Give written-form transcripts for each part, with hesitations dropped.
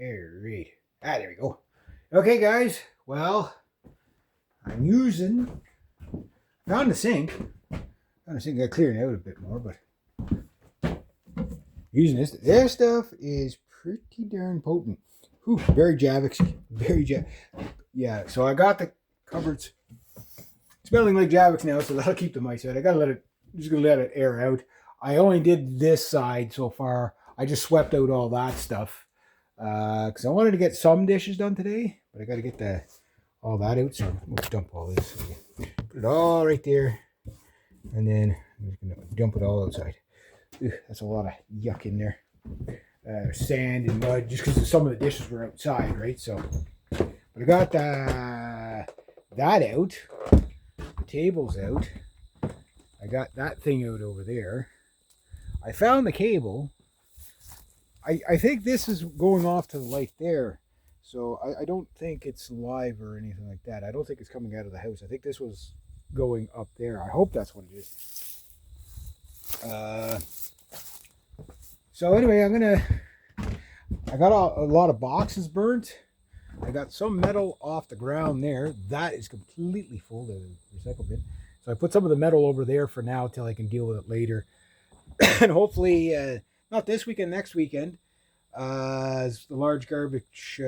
Alright. There we go. Okay, guys. Well, I'm using. Found the sink. Found the sink. Got clearing out a bit more, but using this. This stuff is pretty darn potent. Whew, very Javix. Very Javix. Yeah. So I got the cupboards smelling like Javix now, so that'll keep the mice out. I gotta let it. Just gonna let it air out. I only did this side so far. I just swept out all that stuff because I wanted to get some dishes done today, but I got to get all that out. So I'm gonna dump all this. Put it all right there, and then I'm just gonna dump it all outside. Ugh, that's a lot of yuck in there. Sand and mud, just because some of the dishes were outside, right? So, but I got that out. The table's out. I got that thing out over there. I found the cable. I think this is going off to the light there. So I don't think it's live or anything like that. I don't think it's coming out of the house. I think this was going up there. I hope that's what it is. So anyway, I got a lot of boxes burnt. I got some metal off the ground there. That is completely full, the recycle bin. So I put some of the metal over there for now till I can deal with it later. And hopefully, not this weekend, next weekend, as the large garbage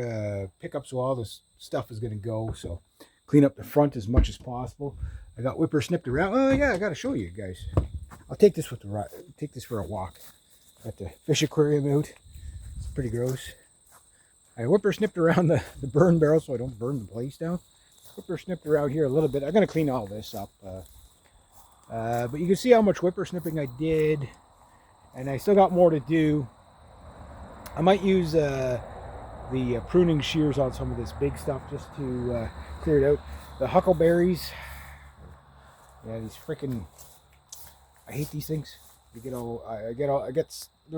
pickup, so all this stuff is going to go. So clean up the front as much as possible. I got whipper snipped around. Oh yeah, I got to show you guys. I'll take this take this for a walk. Got the fish aquarium out. It's pretty gross. I whipper snipped around the burn barrel so I don't burn the place down. Whipper snipped around here a little bit. I'm going to clean all this up. But you can see how much whipper snipping I did. And I still got more to do. I might use the pruning shears on some of this big stuff just to clear it out. The huckleberries. Yeah, these freaking... I hate these things. They're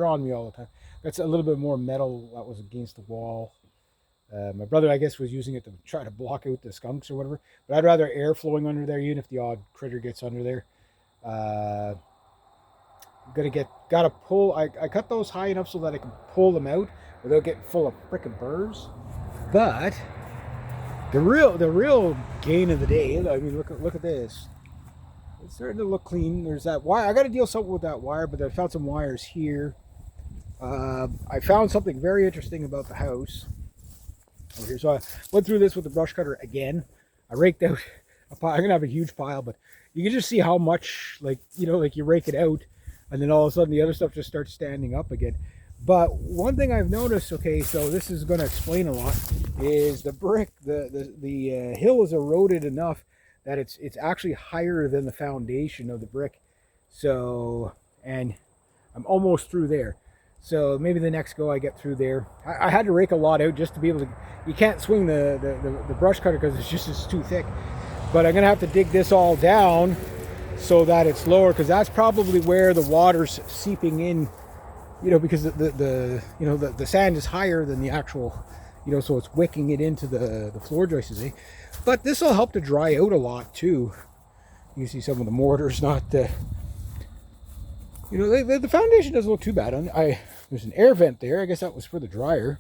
on me all the time. That's a little bit more metal that was against the wall. My brother, I guess, was using it to try to block out the skunks or whatever. But I'd rather air flowing under there, even if the odd critter gets under there. Gotta pull. I cut those high enough so that I can pull them out without getting full of frickin' burrs. But the real gain of the day. I mean, look at this. It's starting to look clean. There's that wire. I got to deal something with that wire, but I found some wires here. I found something very interesting about the house over here. So I went through this with the brush cutter again. I raked out a pile. I'm gonna have a huge pile, but you can just see how much, like you rake it out, and then all of a sudden the other stuff just starts standing up again. But one thing I've noticed, okay, so this is going to explain a lot, is the brick, the hill is eroded enough that it's actually higher than the foundation of the brick. So, and I'm almost through there. So maybe the next go I get through there. I had to rake a lot out just to be able to, you can't swing the brush cutter because it's too thick. But I'm going to have to dig this all down so that it's lower, because that's probably where the water's seeping in, because the sand is higher than the actual, so it's wicking it into the floor joists, eh? But this will help to dry out a lot too. You see some of the mortar's not, the foundation doesn't look too bad. There's an air vent there. I guess that was for the dryer.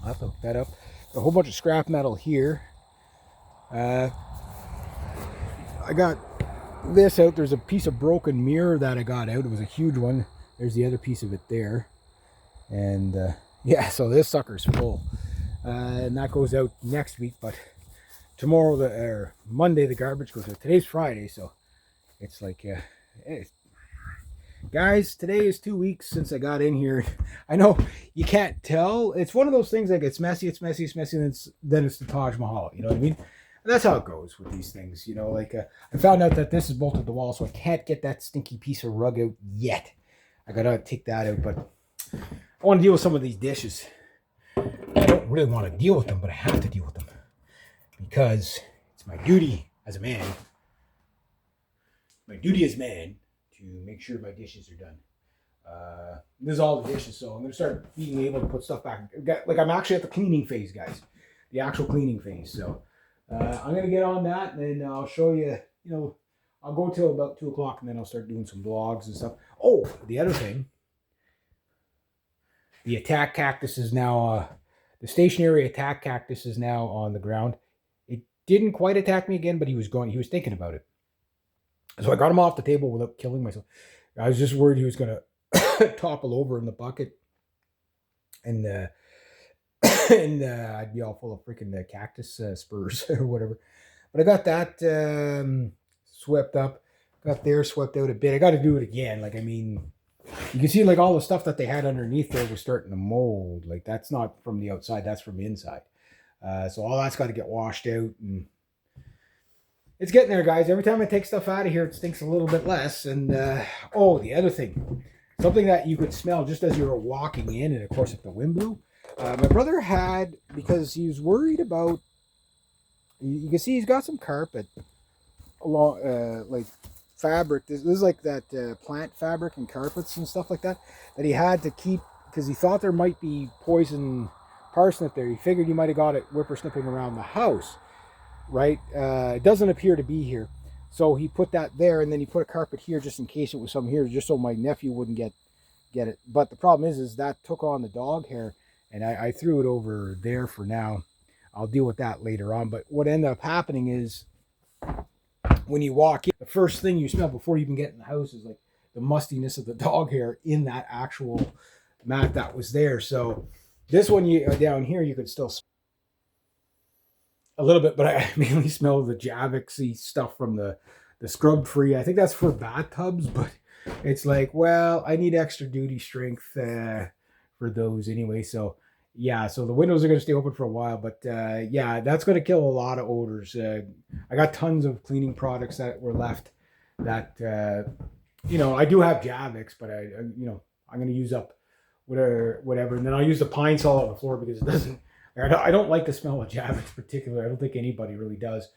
I'll have to hook that up. A whole bunch of scrap metal here. I got this out. There's a piece of broken mirror that I got out. It was a huge one. There's the other piece of it there. And yeah, so this sucker's full. And that goes out next week, but tomorrow, or Monday, the garbage goes out. Today's Friday, so it's like, guys, today is 2 weeks since I got in here. I know you can't tell. It's one of those things, like it's messy, and then it's the Taj Mahal, you know what I mean? And that's how it goes with these things, I found out that this is bolted to the wall, so I can't get that stinky piece of rug out yet. I gotta take that out, but I want to deal with some of these dishes. I don't really want to deal with them, but I have to deal with them because it's my duty as a man. My duty as man to make sure my dishes are done. This is all the dishes, so I'm going to start being able to put stuff back. Like, I'm actually at the cleaning phase, guys. The actual cleaning phase. So I'm going to get on that, and then I'll show you, I'll go till about 2 o'clock, and then I'll start doing some vlogs and stuff. Oh, the other thing. The attack cactus is now, the stationary attack cactus is now on the ground. It didn't quite attack me again, but he was he was thinking about it. So I got him off the table without killing myself. I was just worried he was going to topple over in the bucket, and I'd be all full of freaking cactus spurs or whatever. But I got that swept up, got there swept out a bit. I got to do it again. Like, I mean, you can see like all the stuff that they had underneath there was starting to mold. Like, that's not from the outside, that's from the inside. So all that's got to get washed out, and it's getting there, guys. Every time I take stuff out of here, it stinks a little bit less. And oh, the other thing, something that you could smell just as you were walking in, and of course, if the wind blew, my brother had, because he was worried about. You can see he's got some carpet along, like fabric. This is like that plant fabric and carpets and stuff like that he had to keep because he thought there might be poison parsnip there. He figured he might have got it whippersnipping around the house, right? It doesn't appear to be here, so he put that there, and then he put a carpet here just in case it was some here, just so my nephew wouldn't get it. But the problem is that took on the dog hair, and I threw it over there for now. I'll deal with that later on. But what ended up happening is when you walk in, the first thing you smell before you even get in the house is like the mustiness of the dog hair in that actual mat that was there. So this one down here, you could still smell a little bit, but I mainly smell the Javixy stuff from the scrub free. I think that's for bathtubs, but it's like, well, I need extra duty strength for those anyway. So yeah, so the windows are going to stay open for a while, but yeah, that's going to kill a lot of odors. I got tons of cleaning products that were left that, I do have Javix, but I'm going to use up whatever. And then I'll use the pine sol on the floor because it doesn't, I don't like the smell of Javix particularly. I don't think anybody really does.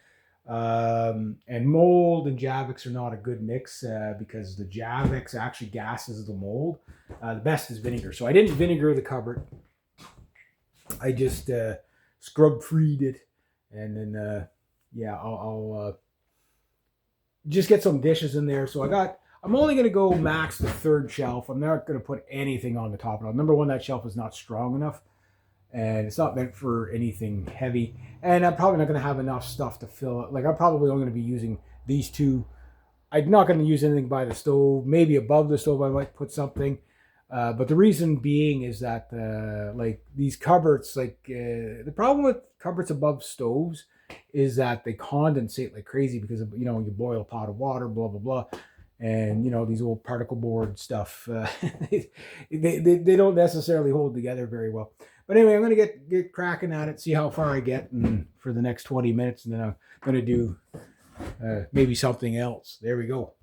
And mold and Javix are not a good mix because the Javix actually gases the mold. The best is vinegar. So I didn't vinegar the cupboard. I just scrub freed it, and then I'll just get some dishes in there. So I'm only going to go max the third shelf. I'm not going to put anything on the top of it. Number one, that shelf is not strong enough, and it's not meant for anything heavy. And I'm probably not going to have enough stuff to fill it. Like, I'm probably only going to be using these two. I'm not going to use anything by the stove. Maybe above the stove I might put something. But the reason being is that like these cupboards, the problem with cupboards above stoves is that they condensate like crazy because of, you boil a pot of water, blah blah blah, and these old particle board stuff, they don't necessarily hold together very well. But anyway, I'm gonna get cracking at it, see how far I get, for the next 20 minutes, and then I'm gonna do maybe something else. There we go.